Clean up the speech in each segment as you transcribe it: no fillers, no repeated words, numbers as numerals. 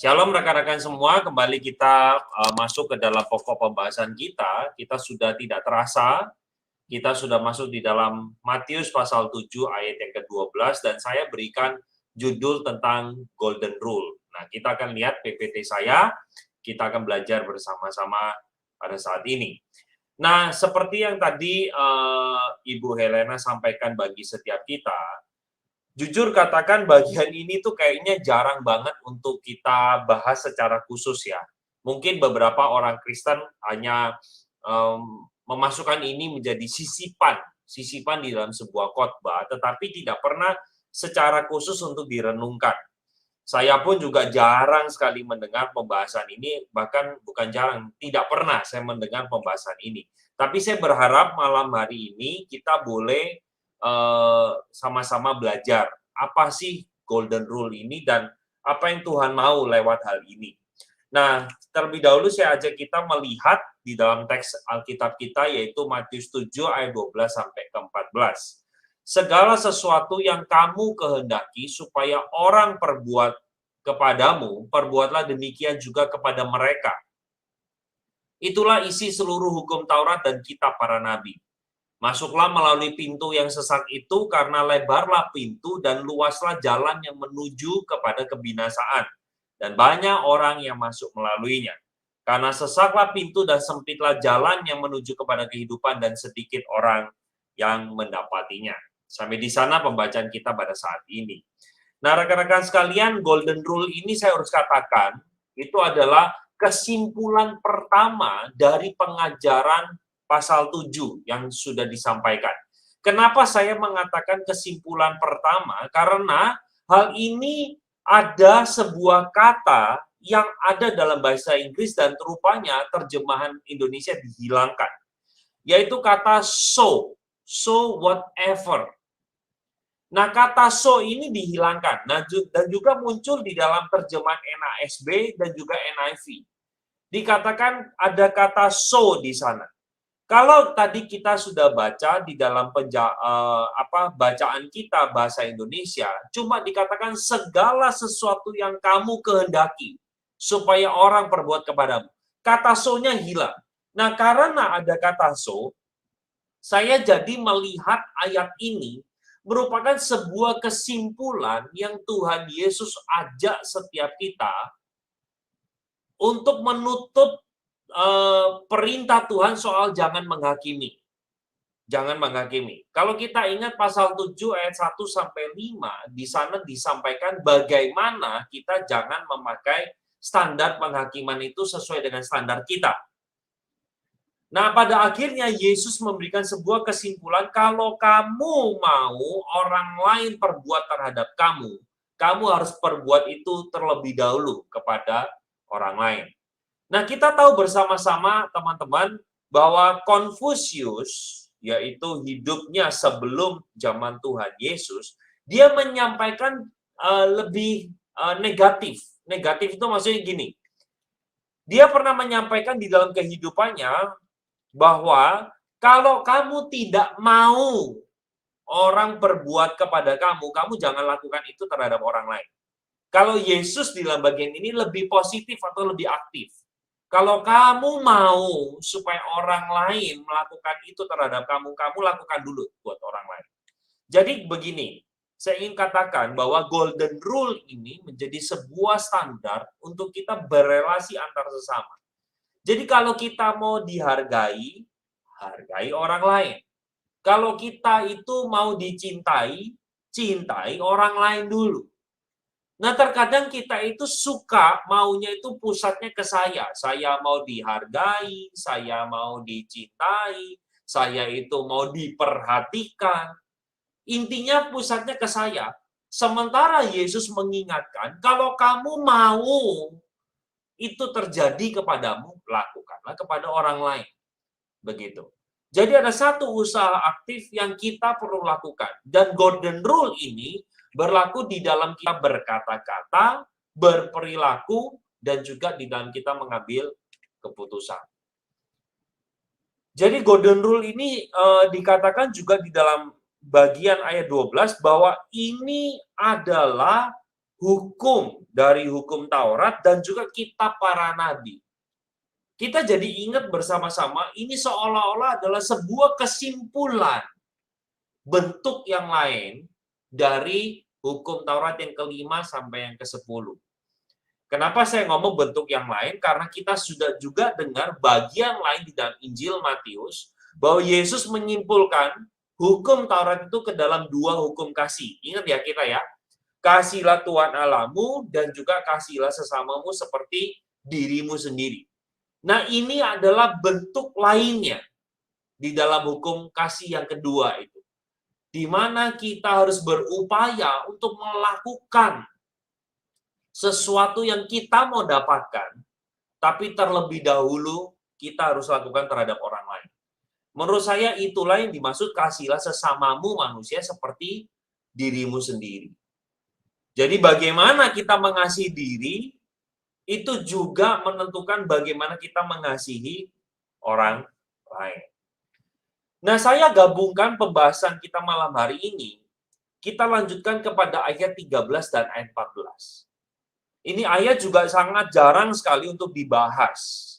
Shalom rekan-rekan semua, kembali kita masuk ke dalam pokok pembahasan kita. Kita sudah tidak terasa, kita sudah masuk di dalam Matius pasal 7 ayat yang ke-12 dan saya berikan judul tentang Golden Rule. Nah, kita akan lihat PPT saya, kita akan belajar bersama-sama pada saat ini. Nah, seperti yang tadi Ibu Helena sampaikan bagi setiap kita, jujur katakan bagian ini tuh kayaknya jarang banget untuk kita bahas secara khusus ya. Mungkin beberapa orang Kristen hanya memasukkan ini menjadi sisipan di dalam sebuah khotbah, tetapi tidak pernah secara khusus untuk direnungkan. Saya pun juga jarang sekali mendengar pembahasan ini, bahkan bukan jarang, tidak pernah saya mendengar pembahasan ini. Tapi saya berharap malam hari ini kita boleh sama-sama belajar apa sih Golden Rule ini dan apa yang Tuhan mau lewat hal ini. Nah, terlebih dahulu saya ajak kita melihat di dalam teks Alkitab kita yaitu Matius 7 ayat 12 sampai ke 14. Segala sesuatu yang kamu kehendaki supaya orang perbuat kepadamu, perbuatlah demikian juga kepada mereka. Itulah isi seluruh hukum Taurat dan kitab para nabi. Masuklah melalui pintu yang sesat itu, karena lebarlah pintu dan luaslah jalan yang menuju kepada kebinasaan, dan banyak orang yang masuk melaluinya. Karena sesatlah pintu dan sempitlah jalan yang menuju kepada kehidupan, dan sedikit orang yang mendapatinya. Sampai di sana pembacaan kita pada saat ini. Nah, rekan-rekan sekalian, Golden Rule ini saya harus katakan, itu adalah kesimpulan pertama dari pengajaran pasal 7 yang sudah disampaikan. Kenapa saya mengatakan kesimpulan pertama? Karena hal ini ada sebuah kata yang ada dalam bahasa Inggris dan rupanya terjemahan Indonesia dihilangkan. Yaitu kata so whatever. Nah, kata so ini dihilangkan. Nah, dan juga muncul di dalam terjemahan NASB dan juga NIV. Dikatakan ada kata so di sana. Kalau tadi kita sudah baca di dalam bacaan kita bahasa Indonesia, cuma dikatakan segala sesuatu yang kamu kehendaki supaya orang perbuat kepadamu. Kata so-nya hilang. Nah, karena ada kata so, saya jadi melihat ayat ini merupakan sebuah kesimpulan yang Tuhan Yesus ajak setiap kita untuk menutup perintah Tuhan soal jangan menghakimi. Jangan menghakimi. Kalau kita ingat pasal 7 ayat 1 sampai 5, di sana disampaikan bagaimana kita jangan memakai standar penghakiman itu sesuai dengan standar kita. Nah, pada akhirnya Yesus memberikan sebuah kesimpulan, kalau kamu mau orang lain perbuat terhadap kamu, kamu harus perbuat itu terlebih dahulu kepada orang lain. Nah, kita tahu bersama-sama teman-teman bahwa Konfusius, yaitu hidupnya sebelum zaman Tuhan Yesus, dia menyampaikan lebih negatif. Negatif itu maksudnya gini, dia pernah menyampaikan di dalam kehidupannya bahwa kalau kamu tidak mau orang berbuat kepada kamu, kamu jangan lakukan itu terhadap orang lain. Kalau Yesus di dalam bagian ini lebih positif atau lebih aktif. Kalau kamu mau supaya orang lain melakukan itu terhadap kamu, kamu lakukan dulu buat orang lain. Jadi begini, saya ingin katakan bahwa Golden Rule ini menjadi sebuah standar untuk kita berrelasi antar sesama. Jadi kalau kita mau dihargai, hargai orang lain. Kalau kita itu mau dicintai, cintai orang lain dulu. Nah, terkadang kita itu suka maunya itu pusatnya ke saya. Saya mau dihargai, saya mau dicintai, saya itu mau diperhatikan. Intinya pusatnya ke saya. Sementara Yesus mengingatkan, kalau kamu mau itu terjadi kepadamu, lakukanlah kepada orang lain. Begitu. Jadi ada satu usaha aktif yang kita perlu lakukan. Dan Golden Rule ini berlaku di dalam kita berkata-kata, berperilaku, dan juga di dalam kita mengambil keputusan. Jadi Golden Rule ini dikatakan juga di dalam bagian ayat 12 bahwa ini adalah hukum dari hukum Taurat dan juga kitab para nabi. Kita jadi ingat bersama-sama, ini seolah-olah adalah sebuah kesimpulan bentuk yang lain dari hukum Taurat yang kelima sampai yang ke-10. Kenapa saya ngomong bentuk yang lain? Karena kita sudah juga dengar bagian lain di dalam Injil Matius, bahwa Yesus menyimpulkan hukum Taurat itu ke dalam dua hukum kasih. Ingat ya kita ya, kasihilah Tuhan Allahmu dan juga kasihilah sesamamu seperti dirimu sendiri. Nah, ini adalah bentuk lainnya di dalam hukum kasih yang kedua itu. Di mana kita harus berupaya untuk melakukan sesuatu yang kita mau dapatkan, tapi terlebih dahulu kita harus lakukan terhadap orang lain. Menurut saya itulah yang dimaksud kasihilah sesamamu manusia seperti dirimu sendiri. Jadi bagaimana kita mengasihi diri, itu juga menentukan bagaimana kita mengasihi orang lain. Nah, saya gabungkan pembahasan kita malam hari ini, kita lanjutkan kepada ayat 13 dan ayat 14. Ini ayat juga sangat jarang sekali untuk dibahas.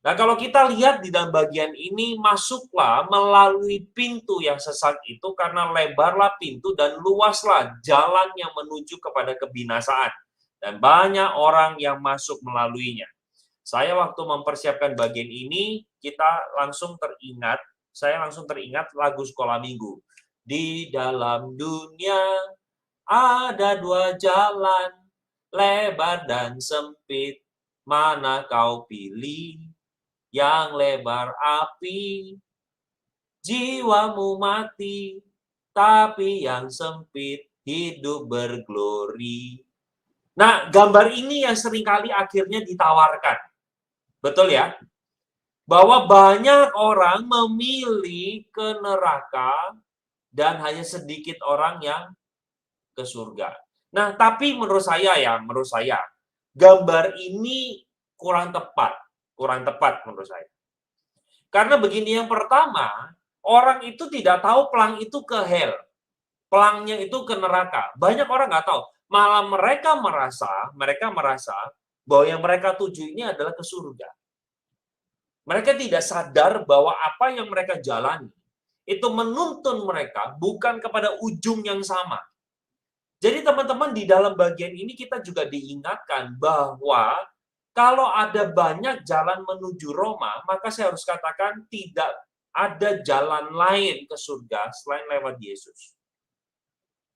Nah, kalau kita lihat di dalam bagian ini, masuklah melalui pintu yang sesat itu karena lebarlah pintu dan luaslah jalan yang menuju kepada kebinasaan. Dan banyak orang yang masuk melaluinya. Saya waktu mempersiapkan bagian ini, saya langsung teringat lagu sekolah minggu. Di dalam dunia ada dua jalan, lebar dan sempit, mana kau pilih? Yang lebar api, jiwamu mati, tapi yang sempit hidup berglori. Nah, gambar ini yang seringkali akhirnya ditawarkan. Betul ya? Bahwa banyak orang memilih ke neraka dan hanya sedikit orang yang ke surga. Nah, tapi menurut saya, gambar ini kurang tepat menurut saya. Karena begini, yang pertama, orang itu tidak tahu pelang itu ke hell, pelangnya itu ke neraka. Banyak orang nggak tahu. Malah mereka merasa bahwa yang mereka tuju ini adalah ke surga. Mereka tidak sadar bahwa apa yang mereka jalani itu menuntun mereka bukan kepada ujung yang sama. Jadi teman-teman, di dalam bagian ini kita juga diingatkan bahwa kalau ada banyak jalan menuju Roma, maka saya harus katakan tidak ada jalan lain ke surga selain lewat Yesus.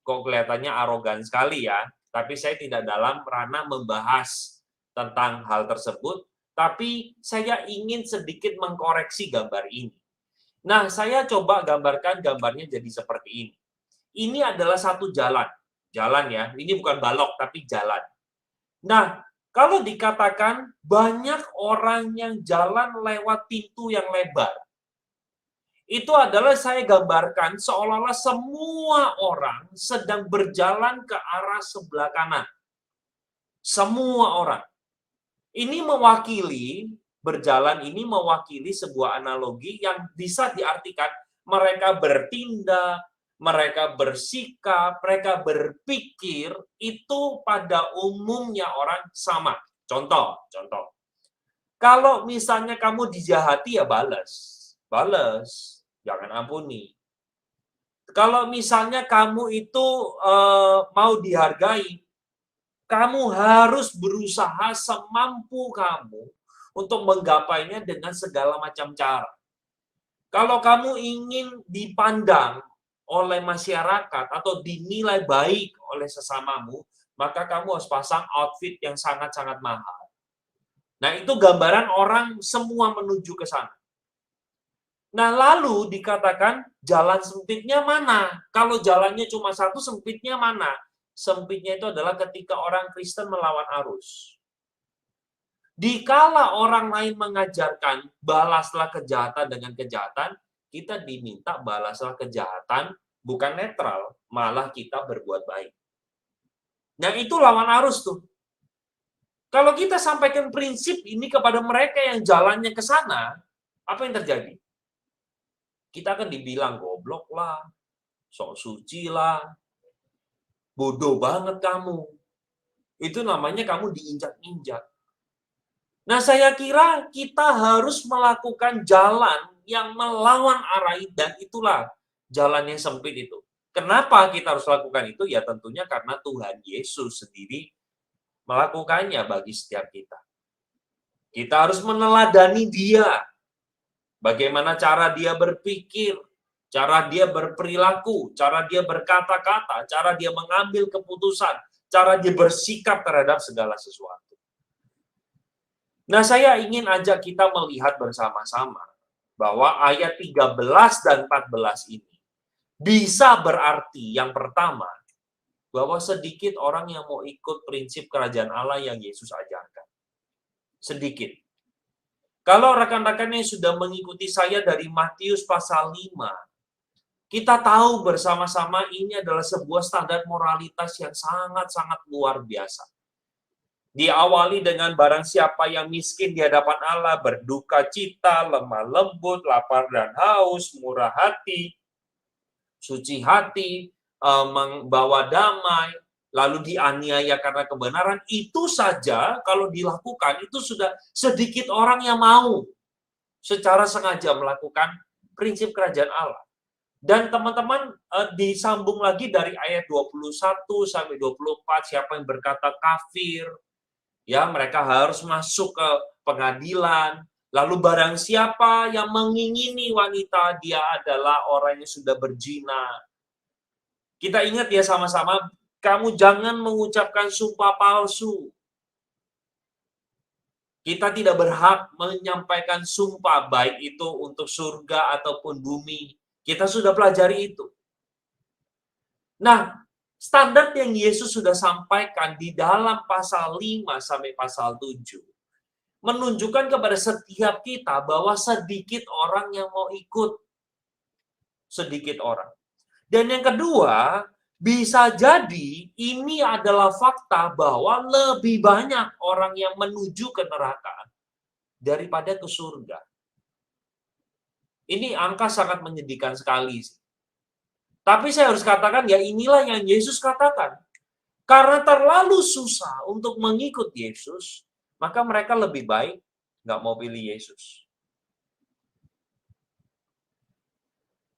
Kok kelihatannya arogan sekali ya, tapi saya tidak dalam ranah membahas tentang hal tersebut, tapi saya ingin sedikit mengkoreksi gambar ini. Nah, saya coba gambarkan gambarnya jadi seperti ini. Ini adalah satu jalan ya, ini bukan balok tapi jalan. Nah, kalau dikatakan banyak orang yang jalan lewat pintu yang lebar, itu adalah saya gambarkan seolah-olah semua orang sedang berjalan ke arah sebelah kanan. Semua orang. Ini berjalan mewakili sebuah analogi yang bisa diartikan mereka bertindak, mereka bersikap, mereka berpikir, itu pada umumnya orang sama. Contoh. Kalau misalnya kamu dijahati ya balas, jangan ampuni. Kalau misalnya kamu itu mau dihargai, kamu harus berusaha semampu kamu untuk menggapainya dengan segala macam cara. Kalau kamu ingin dipandang oleh masyarakat atau dinilai baik oleh sesamamu, maka kamu harus pasang outfit yang sangat-sangat mahal. Nah, itu gambaran orang semua menuju ke sana. Nah, lalu dikatakan jalan sempitnya mana? Kalau jalannya cuma satu, sempitnya mana? Sempitnya itu adalah ketika orang Kristen melawan arus. Dikala orang lain mengajarkan balaslah kejahatan dengan kejahatan, kita diminta balaslah kejahatan, bukan netral, malah kita berbuat baik. Nah, itu lawan arus tuh. Kalau kita sampaikan prinsip ini kepada mereka yang jalannya ke sana, apa yang terjadi? Kita akan dibilang goblok lah, sok suci lah, bodoh banget kamu. Itu namanya kamu diinjak-injak. Nah, saya kira kita harus melakukan jalan yang melawan arah itu, dan itulah jalan yang sempit itu. Kenapa kita harus lakukan itu? Ya tentunya karena Tuhan Yesus sendiri melakukannya bagi setiap kita. Kita harus meneladani Dia. Bagaimana cara Dia berpikir, cara Dia berperilaku, cara Dia berkata-kata, cara Dia mengambil keputusan, cara Dia bersikap terhadap segala sesuatu. Nah, saya ingin ajak kita melihat bersama-sama bahwa ayat 13 dan 14 ini bisa berarti yang pertama, bahwa sedikit orang yang mau ikut prinsip kerajaan Allah yang Yesus ajarkan. Sedikit. Kalau rekan-rekan yang sudah mengikuti saya dari Matius pasal 5, kita tahu bersama-sama ini adalah sebuah standar moralitas yang sangat-sangat luar biasa. Diawali dengan barang siapa yang miskin di hadapan Allah, berduka cita, lemah lembut, lapar dan haus, murah hati, suci hati, membawa damai, lalu dianiaya karena kebenaran, itu saja kalau dilakukan, itu sudah sedikit orang yang mau secara sengaja melakukan prinsip kerajaan Allah. Dan teman-teman disambung lagi dari ayat 21 sampai 24, siapa yang berkata kafir, ya mereka harus masuk ke pengadilan. Lalu barang siapa yang mengingini wanita, dia adalah orang yang sudah berzina. Kita ingat ya sama-sama, kamu jangan mengucapkan sumpah palsu. Kita tidak berhak menyampaikan sumpah, baik itu untuk surga ataupun bumi. Kita sudah pelajari itu. Nah, standar yang Yesus sudah sampaikan di dalam pasal 5 sampai pasal 7 menunjukkan kepada setiap kita bahwa sedikit orang yang mau ikut. Sedikit orang. Dan yang kedua, bisa jadi ini adalah fakta bahwa lebih banyak orang yang menuju ke neraka daripada ke surga. Ini angka sangat menyedihkan sekali. Tapi saya harus katakan, ya inilah yang Yesus katakan. Karena terlalu susah untuk mengikut Yesus, maka mereka lebih baik nggak mau pilih Yesus.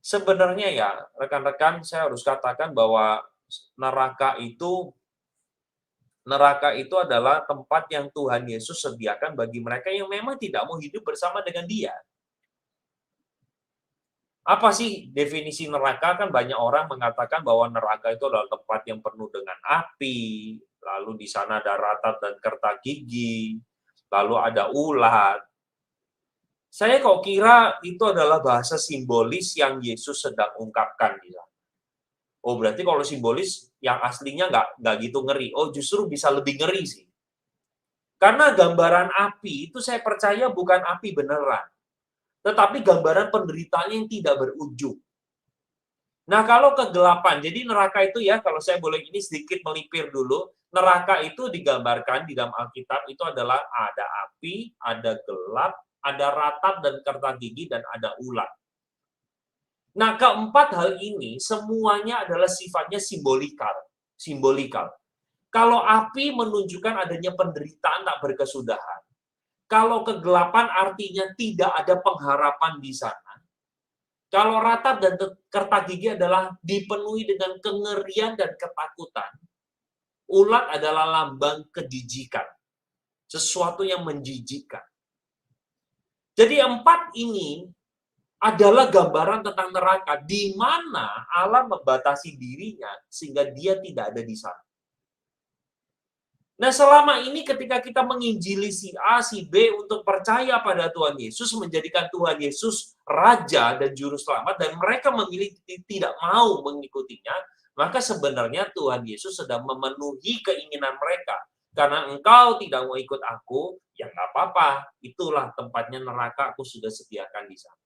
Sebenarnya ya, rekan-rekan, saya harus katakan bahwa neraka itu adalah tempat yang Tuhan Yesus sediakan bagi mereka yang memang tidak mau hidup bersama dengan Dia. Apa sih definisi neraka? Kan banyak orang mengatakan bahwa neraka itu adalah tempat yang penuh dengan api, lalu di sana ada ratap dan kerta gigi, lalu ada ulat. Saya kok kira itu adalah bahasa simbolis yang Yesus sedang ungkapkan. Oh, berarti kalau simbolis yang aslinya nggak gitu ngeri. Oh, justru bisa lebih ngeri sih. Karena gambaran api itu saya percaya bukan api beneran, tetapi gambaran penderitaan yang tidak berujung. Nah, kalau kegelapan, jadi neraka itu ya, kalau saya boleh ini sedikit melipir dulu, neraka itu digambarkan di dalam Alkitab itu adalah ada api, ada gelap, ada ratap dan kerta gigi, dan ada ulat. Nah, keempat hal ini semuanya adalah sifatnya simbolikal. Kalau api menunjukkan adanya penderitaan tak berkesudahan. Kalau kegelapan artinya tidak ada pengharapan di sana. Kalau ratap dan kerta gigi adalah dipenuhi dengan kengerian dan ketakutan. Ulat adalah lambang kejijikan. Sesuatu yang menjijikkan. Jadi empat ini adalah gambaran tentang neraka, di mana Allah membatasi dirinya sehingga dia tidak ada di sana. Nah, selama ini ketika kita menginjili si A, si B untuk percaya pada Tuhan Yesus, menjadikan Tuhan Yesus Raja dan Juru Selamat, dan mereka memilih tidak mau mengikutinya, maka sebenarnya Tuhan Yesus sedang memenuhi keinginan mereka. Karena engkau tidak mau ikut aku, ya nggak apa-apa. Itulah tempatnya neraka, aku sudah sediakan di sana.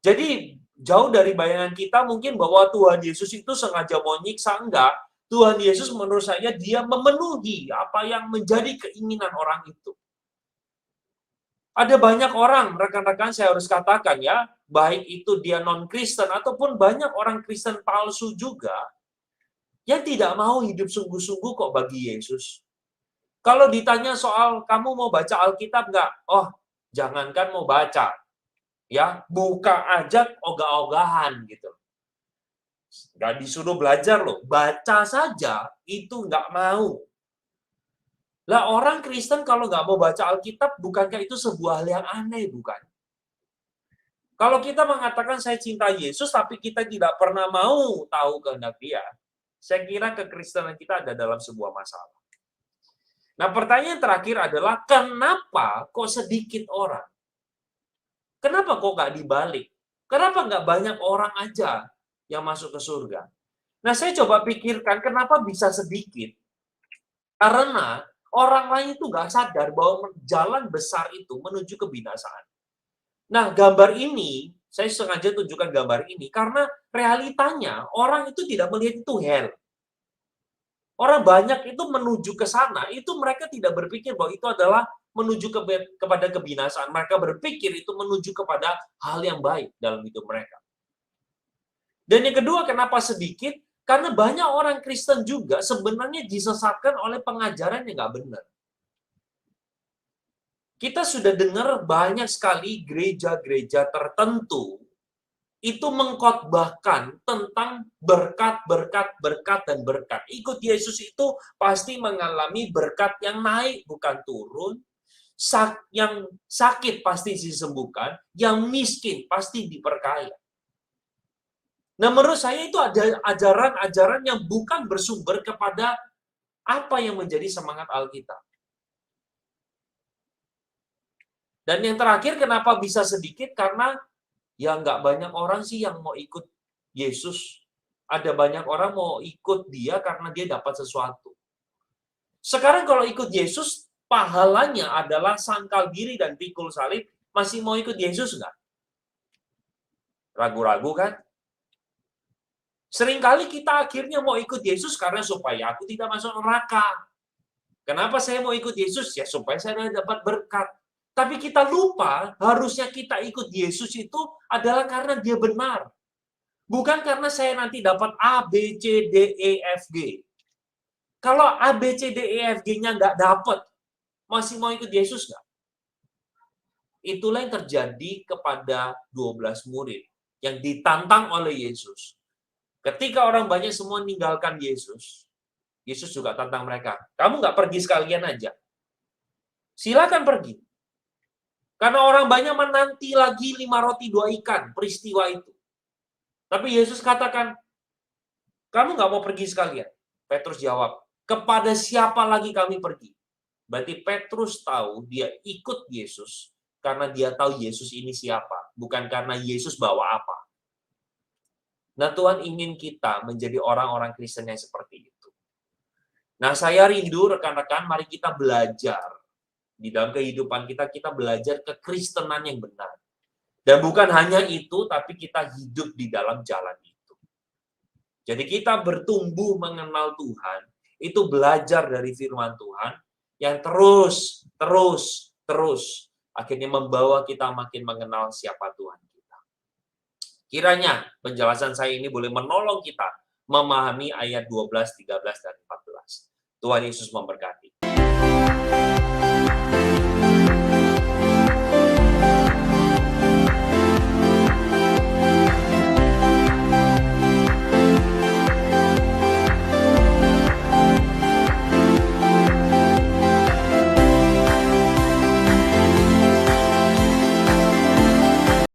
Jadi, jauh dari bayangan kita mungkin bahwa Tuhan Yesus itu sengaja mau nyiksa, enggak. Tuhan Yesus menurut saya dia memenuhi apa yang menjadi keinginan orang itu. Ada banyak orang, rekan-rekan saya harus katakan ya, baik itu dia non-Kristen ataupun banyak orang Kristen palsu juga, yang tidak mau hidup sungguh-sungguh kok bagi Yesus. Kalau ditanya soal kamu mau baca Alkitab nggak? Oh, jangankan mau baca, ya buka aja ogah-ogahan gitu. Nggak disuruh belajar loh, baca saja itu nggak mau. Lah orang Kristen kalau nggak mau baca Alkitab, bukankah itu sebuah hal yang aneh, bukan? Kalau kita mengatakan saya cinta Yesus, tapi kita tidak pernah mau tahu kehendak Dia, saya kira kekristenan kita ada dalam sebuah masalah. Nah, pertanyaan terakhir adalah, kenapa kok sedikit orang? Kenapa kok nggak dibalik? Kenapa nggak banyak orang aja yang masuk ke surga? Nah, saya coba pikirkan kenapa bisa sedikit. Karena orang lain itu nggak sadar bahwa jalan besar itu menuju kebinasaan. Nah, gambar ini, saya sengaja tunjukkan gambar ini, karena realitanya orang itu tidak melihat itu hell. Orang banyak itu menuju ke sana, itu mereka tidak berpikir bahwa itu adalah menuju kepada kebinasaan. Mereka berpikir itu menuju kepada hal yang baik dalam hidup mereka. Dan yang kedua, kenapa sedikit? Karena banyak orang Kristen juga sebenarnya disesatkan oleh pengajaran yang nggak benar. Kita sudah dengar banyak sekali gereja-gereja tertentu itu mengkhotbahkan tentang berkat, berkat, berkat, dan berkat. Ikut Yesus itu pasti mengalami berkat yang naik, bukan turun. Yang sakit pasti disembuhkan, yang miskin pasti diperkaya. Nah, menurut saya itu ada ajaran-ajaran yang bukan bersumber kepada apa yang menjadi semangat Alkitab. Dan yang terakhir, kenapa bisa sedikit? Karena ya nggak banyak orang sih yang mau ikut Yesus. Ada banyak orang mau ikut dia karena dia dapat sesuatu. Sekarang kalau ikut Yesus, pahalanya adalah sangkal diri dan pikul salib. Masih mau ikut Yesus nggak? Ragu-ragu kan? Seringkali kita akhirnya mau ikut Yesus karena supaya aku tidak masuk neraka. Kenapa saya mau ikut Yesus? Ya supaya saya dapat berkat. Tapi kita lupa, harusnya kita ikut Yesus itu adalah karena dia benar. Bukan karena saya nanti dapat A, B, C, D, E, F, G. Kalau A, B, C, D, E, F, G-nya nggak dapat, masih mau ikut Yesus nggak? Itulah yang terjadi kepada 12 murid yang ditantang oleh Yesus. Ketika orang banyak semua meninggalkan Yesus, Yesus juga tantang mereka. Kamu nggak pergi sekalian aja. Silakan pergi. Karena orang banyak menanti lagi 5 roti 2 ikan, peristiwa itu. Tapi Yesus katakan, kamu nggak mau pergi sekalian. Petrus jawab, kepada siapa lagi kami pergi? Berarti Petrus tahu dia ikut Yesus karena dia tahu Yesus ini siapa, bukan karena Yesus bawa apa. Nah, Tuhan ingin kita menjadi orang-orang Kristen yang seperti itu. Nah, saya rindu rekan-rekan, mari kita belajar. Di dalam kehidupan kita, kita belajar kekristenan yang benar. Dan bukan hanya itu, tapi kita hidup di dalam jalan itu. Jadi kita bertumbuh mengenal Tuhan, itu belajar dari firman Tuhan, yang terus akhirnya membawa kita makin mengenal siapa Tuhan kita. Kiranya penjelasan saya ini boleh menolong kita memahami ayat 12, 13, dan 14. Tuhan Yesus memberkati.